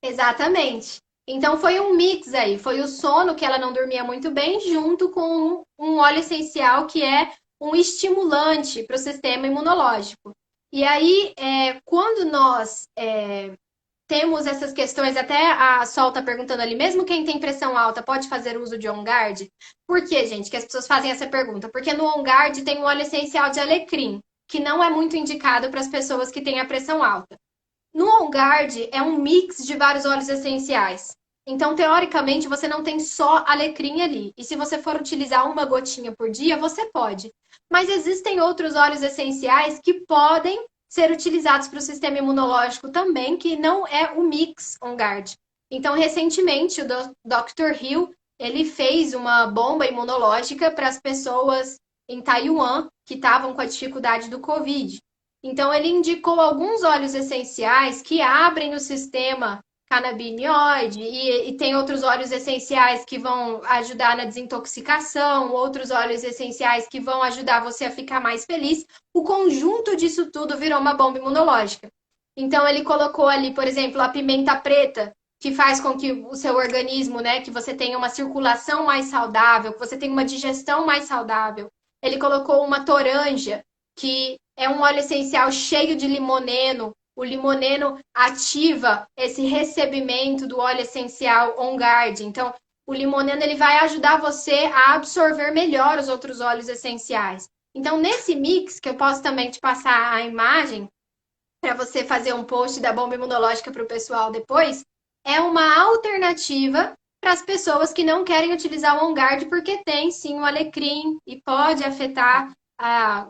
Exatamente. Então foi um mix aí, foi o sono que ela não dormia muito bem, junto com um óleo essencial que é um estimulante para o sistema imunológico. E aí, quando nós temos essas questões, até a Sol está perguntando ali, mesmo quem tem pressão alta pode fazer uso de On Guard? Por que, gente, que as pessoas fazem essa pergunta? Porque no On Guard tem um óleo essencial de alecrim, que não é muito indicado para as pessoas que têm a pressão alta. No On Guard é um mix de vários óleos essenciais. Então, teoricamente, você não tem só alecrim ali. E se você for utilizar uma gotinha por dia, você pode. Mas existem outros óleos essenciais que podem ser utilizados para o sistema imunológico também, que não é o mix On Guard. Então, recentemente, o Dr. Hill, ele fez uma bomba imunológica para as pessoas em Taiwan que estavam com a dificuldade do Covid. Então, ele indicou alguns óleos essenciais que abrem o sistema canabinoide e tem outros óleos essenciais que vão ajudar na desintoxicação, outros óleos essenciais que vão ajudar você a ficar mais feliz. O conjunto disso tudo virou uma bomba imunológica. Então, ele colocou ali, por exemplo, a pimenta preta, que faz com que o seu organismo, né, que você tenha uma circulação mais saudável, que você tenha uma digestão mais saudável. Ele colocou uma toranja, que é um óleo essencial cheio de limoneno. O limoneno ativa esse recebimento do óleo essencial On Guard. Então, o limoneno ele vai ajudar você a absorver melhor os outros óleos essenciais. Então, nesse mix, que eu posso também te passar a imagem para você fazer um post da bomba imunológica para o pessoal depois, é uma alternativa para as pessoas que não querem utilizar o On Guard, porque tem sim o alecrim e pode afetar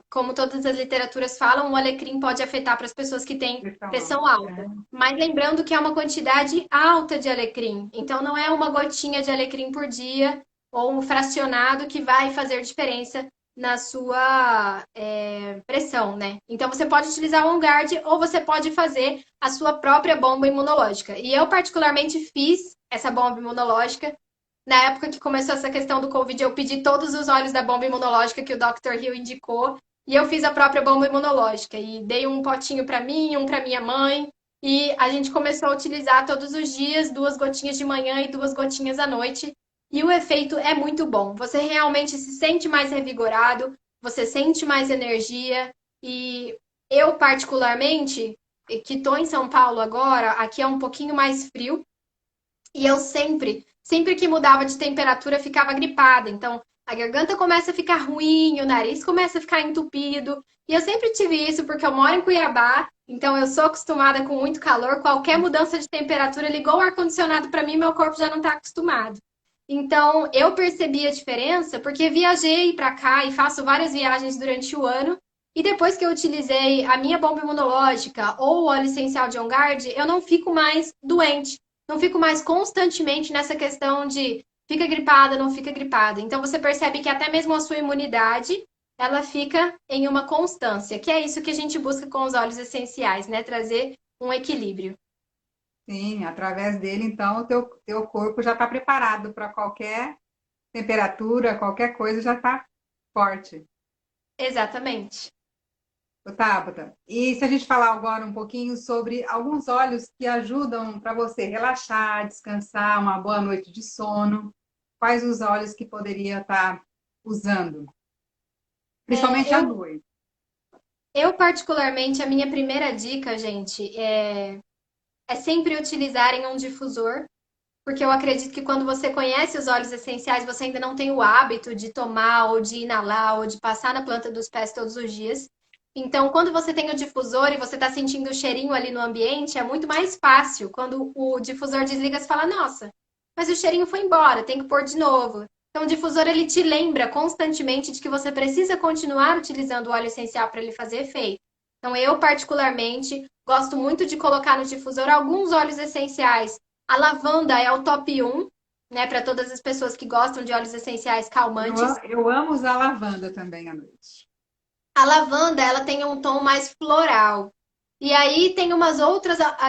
como todas as literaturas falam, o alecrim pode afetar para as pessoas que têm Pressão pressão alta. alta. Mas lembrando que é uma quantidade alta de alecrim. Então, não é uma gotinha de alecrim por dia ou um fracionado que vai fazer diferença na sua pressão, né? Então, você pode utilizar o On Guard ou você pode fazer a sua própria bomba imunológica. E eu, particularmente, fiz essa bomba imunológica na época que começou essa questão do Covid, eu pedi todos os óleos da bomba imunológica que o Dr. Hill indicou e eu fiz a própria bomba imunológica e dei um potinho para mim, um para minha mãe e a gente começou a utilizar todos os dias, 2 gotinhas de manhã e 2 gotinhas à noite e o efeito é muito bom. Você realmente se sente mais revigorado, você sente mais energia e eu particularmente, que estou em São Paulo agora, aqui é um pouquinho mais frio, e eu sempre que mudava de temperatura, ficava gripada. Então, a garganta começa a ficar ruim, o nariz começa a ficar entupido. E eu sempre tive isso porque eu moro em Cuiabá, então eu sou acostumada com muito calor. Qualquer mudança de temperatura ligou o ar-condicionado para mim, meu corpo já não está acostumado. Então, eu percebi a diferença porque viajei para cá e faço várias viagens durante o ano. E depois que eu utilizei a minha bomba imunológica ou o óleo essencial de On Guard, eu não fico mais doente, não fico mais constantemente nessa questão de fica gripada, não fica gripada. Então você percebe que até mesmo a sua imunidade, ela fica em uma constância, que é isso que a gente busca com os óleos essenciais, né? Trazer um equilíbrio. Sim, através dele, então, o teu corpo já está preparado para qualquer temperatura, qualquer coisa já está forte. Exatamente. Ô, Tabata, e se a gente falar agora um pouquinho sobre alguns óleos que ajudam para você relaxar, descansar, uma boa noite de sono. quais os óleos que poderia estar usando, É, principalmente à noite. eu particularmente, a minha primeira dica, gente, é sempre utilizarem um difusor, porque eu acredito que quando você conhece os óleos essenciais, você ainda não tem o hábito de tomar, ou de inalar, ou de passar na planta dos pés todos os dias. Então, quando você tem o difusor e você está sentindo o cheirinho ali no ambiente, é muito mais fácil. Quando o difusor desliga, você fala, nossa, mas o cheirinho foi embora, tem que pôr de novo. Então, o difusor ele te lembra constantemente de que você precisa continuar utilizando o óleo essencial para ele fazer efeito. Então, eu particularmente gosto muito de colocar no difusor alguns óleos essenciais. A lavanda é o top 1, né, para todas as pessoas que gostam de óleos essenciais calmantes. Eu amo usar lavanda também à noite. A lavanda, ela tem um tom mais floral. E aí tem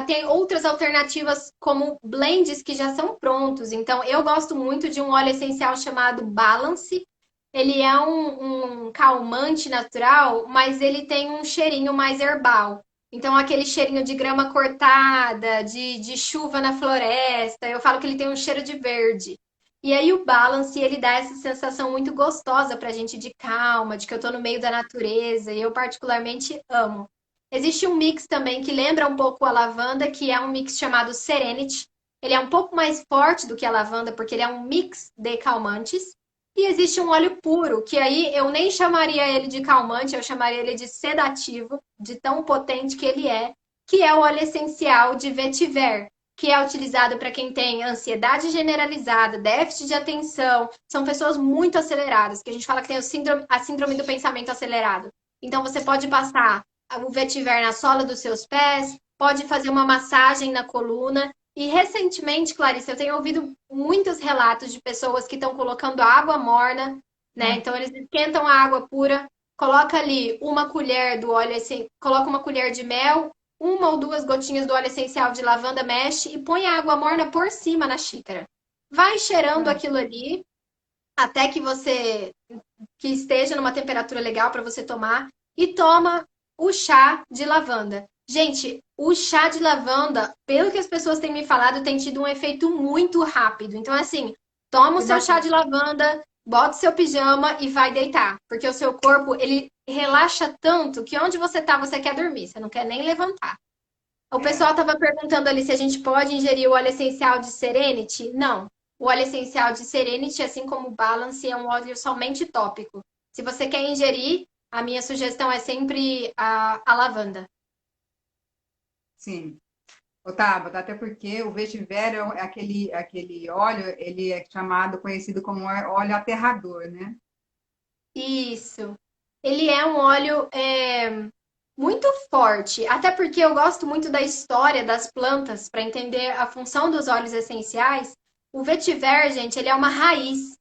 tem outras alternativas como blends que já são prontos. Então, eu gosto muito de um óleo essencial chamado Balance. Ele é um calmante natural, mas ele tem um cheirinho mais herbal. Então, aquele cheirinho de grama cortada, de chuva na floresta. Eu falo que ele tem um cheiro de verde. E aí o balance, ele dá essa sensação muito gostosa pra gente de calma, de que eu tô no meio da natureza, e eu particularmente amo. Existe um mix também que lembra um pouco a lavanda, que é um mix chamado Serenity. Ele é um pouco mais forte do que a lavanda, porque ele é um mix de calmantes. E existe um óleo puro, que aí eu nem chamaria ele de calmante, eu chamaria ele de sedativo, de tão potente que é o óleo essencial de vetiver, que é utilizado para quem tem ansiedade generalizada, déficit de atenção, são pessoas muito aceleradas, que a gente fala que tem a síndrome do pensamento acelerado. Então, você pode passar o vetiver na sola dos seus pés, pode fazer uma massagem na coluna. E recentemente, Clarice, eu tenho ouvido muitos relatos de pessoas que estão colocando água morna, né? Ah, Então, eles esquentam a água pura, coloca ali uma colher do óleo, coloca uma colher de mel, uma ou duas gotinhas do óleo essencial de lavanda mexe e põe a água morna por cima na xícara. Vai cheirando ah, aquilo ali até que você que esteja numa temperatura legal para você tomar e toma o chá de lavanda. Gente, o chá de lavanda, pelo que as pessoas têm me falado, tem tido um efeito muito rápido. Então, assim, toma o seu chá de lavanda, bota o seu pijama e vai deitar. Porque o seu corpo, ele relaxa tanto que onde você tá, você quer dormir. Você não quer nem levantar. O pessoal é, estava perguntando ali se a gente pode ingerir o óleo essencial de Serenity. Não. O óleo essencial de Serenity, assim como o Balance, é um óleo somente tópico. Se você quer ingerir, a minha sugestão é sempre a lavanda. sim. Otávio, até porque o vetiver é aquele óleo, ele é chamado, conhecido como óleo aterrador, né? Isso. Ele é um óleo muito forte, até porque eu gosto muito da história das plantas para entender a função dos óleos essenciais. O vetiver, gente, ele é uma raiz.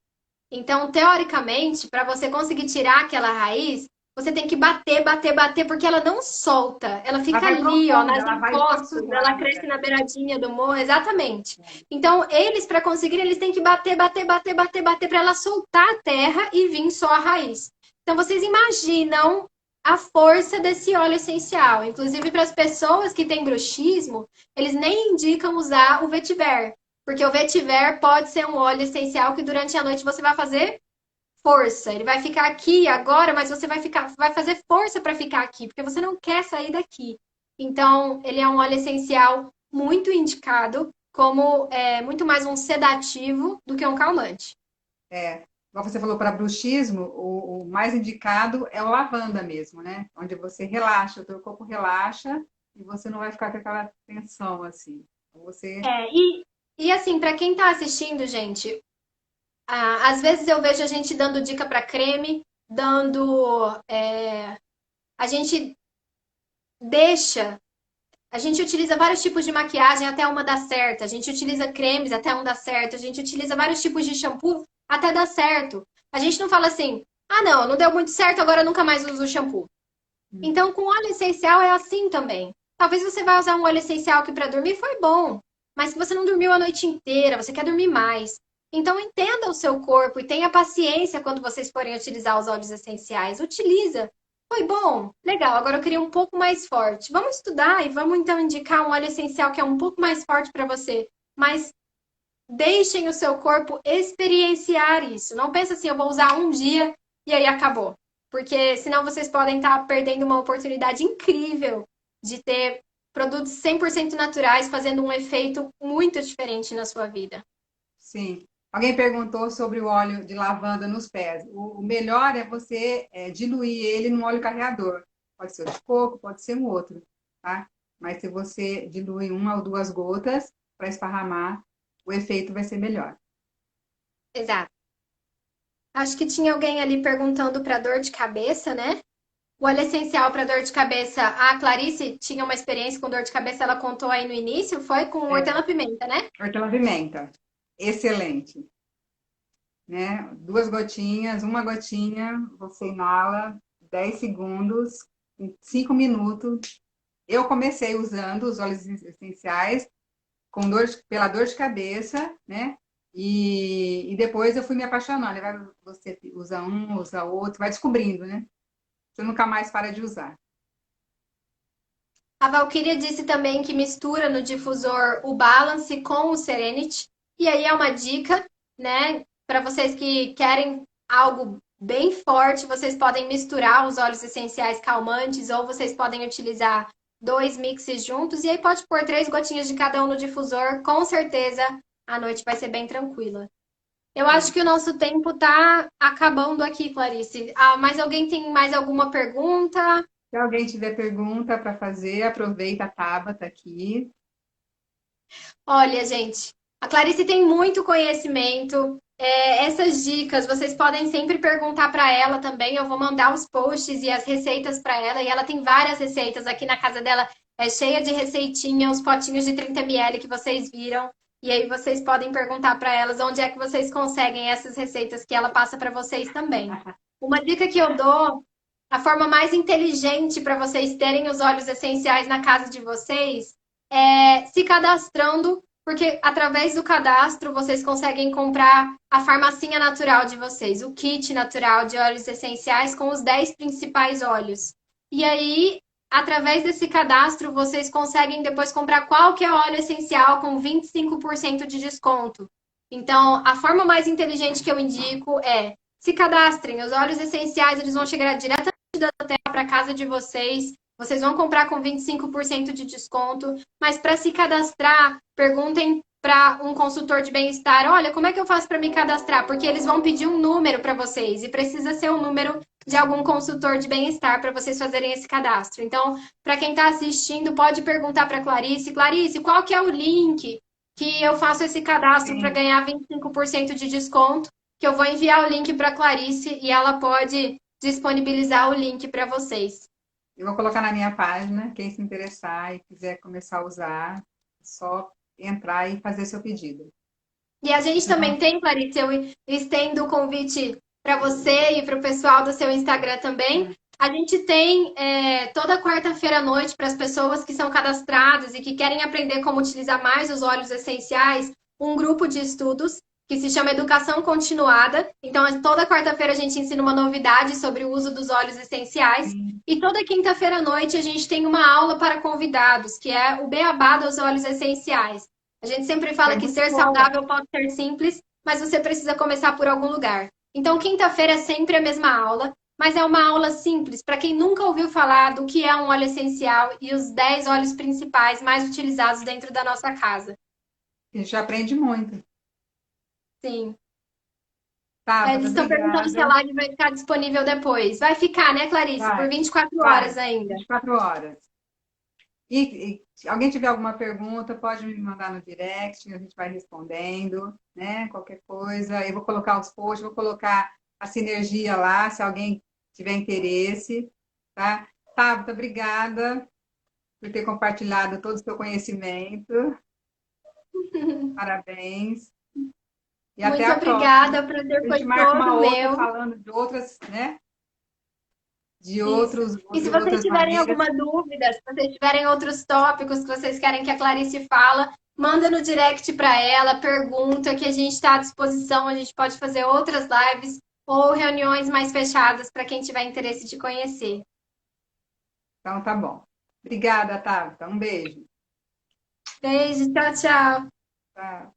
Então, teoricamente, para você conseguir tirar aquela raiz, você tem que bater, bater, bater, porque ela não solta. Ela Ela fica vai ali, ó, profunda, nas ela vai encostas, ela profundamente. cresce na beiradinha do morro, exatamente. Então, eles, para conseguir, eles têm que bater, bater, bater, bater, bater, para ela soltar a terra e vir só a raiz. Então, vocês imaginam a força desse óleo essencial. Inclusive, para as pessoas que têm bruxismo, eles nem indicam usar o vetiver. Porque o vetiver pode ser um óleo essencial que durante a noite você vai fazer força. Ele vai ficar aqui agora, mas você vai fazer força para ficar aqui, porque você não quer sair daqui. Então, ele é um óleo essencial muito indicado como muito mais um sedativo do que um calmante. É, igual você falou para bruxismo, o mais indicado é o lavanda mesmo, né? Onde você relaxa, o teu corpo relaxa e você não vai ficar com aquela tensão assim. Você, E assim, para quem está assistindo, gente, às vezes eu vejo a gente dando dica para creme, a gente deixa. A gente utiliza vários tipos de maquiagem até uma dar certo. A gente utiliza cremes até um dar certo. A gente utiliza vários tipos de shampoo até dar certo. A gente não fala assim, ah, não, não deu muito certo, agora eu nunca mais uso o shampoo. Então, com óleo essencial é assim também. Talvez você vá usar um óleo essencial que para dormir foi bom, mas que você não dormiu a noite inteira, você quer dormir mais. Então, entenda o seu corpo e tenha paciência quando vocês forem utilizar os óleos essenciais. Utiliza. Foi bom? Legal, agora eu queria um pouco mais forte. Vamos estudar e vamos então indicar um óleo essencial que é um pouco mais forte para você, mas deixem o seu corpo experienciar isso. Não pensa assim, eu vou usar um dia e aí acabou. Porque senão vocês podem estar perdendo uma oportunidade incrível de ter produtos 100% naturais fazendo um efeito muito diferente na sua vida. Sim. Alguém perguntou sobre o óleo de lavanda nos pés. O melhor é você diluir ele num óleo carreador. Pode ser o de coco, pode ser um outro, tá? Mas se você diluir uma ou duas gotas para esparramar, o efeito vai ser melhor. Exato. Acho que tinha alguém ali perguntando para dor de cabeça, né? O óleo essencial para dor de cabeça. A Clarice tinha uma experiência com dor de cabeça, ela contou aí no início, foi com É, hortelã-pimenta, né? hortelã-pimenta. Excelente. Né? Duas gotinhas, uma gotinha, você inala 10 segundos, em 5 minutos. Eu comecei usando os óleos essenciais pela dor de cabeça, né? E depois eu fui me apaixonando. Você usa um, usa outro, vai descobrindo, né? Você nunca mais para de usar. A Valkyria disse também que mistura no difusor o Balance com o Serenity. E aí é uma dica, né? Para vocês que querem algo bem forte, vocês podem misturar os óleos essenciais calmantes ou vocês podem utilizar dois mixes juntos e aí pode pôr 3 gotinhas de cada um no difusor. Com certeza a noite vai ser bem tranquila. Eu acho Sim. que o nosso tempo está acabando aqui, Clarice. Ah, mas alguém tem mais alguma pergunta? Se alguém tiver pergunta para fazer, aproveita a Tabata aqui. Olha, gente, a Clarice tem muito conhecimento. Essas dicas vocês podem sempre perguntar para ela também. Eu vou mandar os posts e as receitas para ela. E ela tem várias receitas aqui na casa dela, é cheia de receitinha, os potinhos de 30 ml que vocês viram. E aí vocês podem perguntar para elas onde é que vocês conseguem essas receitas que ela passa para vocês também. Uma dica que eu dou, a forma mais inteligente para vocês terem os óleos essenciais na casa de vocês se cadastrando, porque através do cadastro vocês conseguem comprar a farmacinha natural de vocês, o kit natural de óleos essenciais com os 10 principais óleos. E aí, através desse cadastro, vocês conseguem depois comprar qualquer óleo essencial com 25% de desconto. Então, a forma mais inteligente que eu indico é se cadastrem. Os óleos essenciais eles vão chegar diretamente da terra para casa de vocês. Vocês vão comprar com 25% de desconto, mas para se cadastrar, perguntem para um consultor de bem-estar: olha, como é que eu faço para me cadastrar? Porque eles vão pedir um número para vocês e precisa ser um número de algum consultor de bem-estar para vocês fazerem esse cadastro. Então, para quem está assistindo, pode perguntar para Clarice: Clarice, qual que é o link que eu faço esse cadastro para Sim. ganhar 25% de desconto? Que eu vou enviar o link para Clarice e ela pode disponibilizar o link para vocês. Eu vou colocar na minha página, quem se interessar e quiser começar a usar, é só entrar e fazer seu pedido. E a gente também tem, Clarice, eu estendo o convite para você e para o pessoal do seu Instagram também. A gente tem toda quarta-feira à noite para as pessoas que são cadastradas e que querem aprender como utilizar mais os óleos essenciais, um grupo de estudos que se chama Educação Continuada. Então, toda quarta-feira a gente ensina uma novidade sobre o uso dos óleos essenciais. Sim. E toda quinta-feira à noite a gente tem uma aula para convidados, que é o Beabá dos óleos essenciais. A gente sempre É fala que muito ser boa. saudável pode ser simples, mas você precisa começar por algum lugar. Então, quinta-feira é sempre a mesma aula, mas é uma aula simples para quem nunca ouviu falar do que é um óleo essencial e os 10 óleos principais mais utilizados dentro da nossa casa. A gente aprende muito. Sim. Tá, Eles muito estão perguntando se a obrigada. live vai ficar disponível depois. Vai ficar, né, Clarice? Por Vai, 24 horas vai. ainda. 24 horas. E se alguém tiver alguma pergunta, pode me mandar no direct, a gente vai respondendo, né? Qualquer coisa. Eu vou colocar os posts, vou colocar a sinergia lá, se alguém tiver interesse, tá? Tá, muito obrigada por ter compartilhado todo o seu conhecimento. Parabéns. E até Muito a próxima. obrigada, o prazer A gente foi marca uma todo outra meu. falando de outras, né? De Isso. outros, E se vocês outras tiverem maneiras. alguma dúvida, se vocês tiverem outros tópicos que vocês querem que a Clarice fala, manda no direct para ela, pergunta que a gente está à disposição, a gente pode fazer outras lives ou reuniões mais fechadas para quem tiver interesse de conhecer. Então tá bom. Obrigada, Tabata. Um beijo. Beijo, tchau, tchau. Tchau.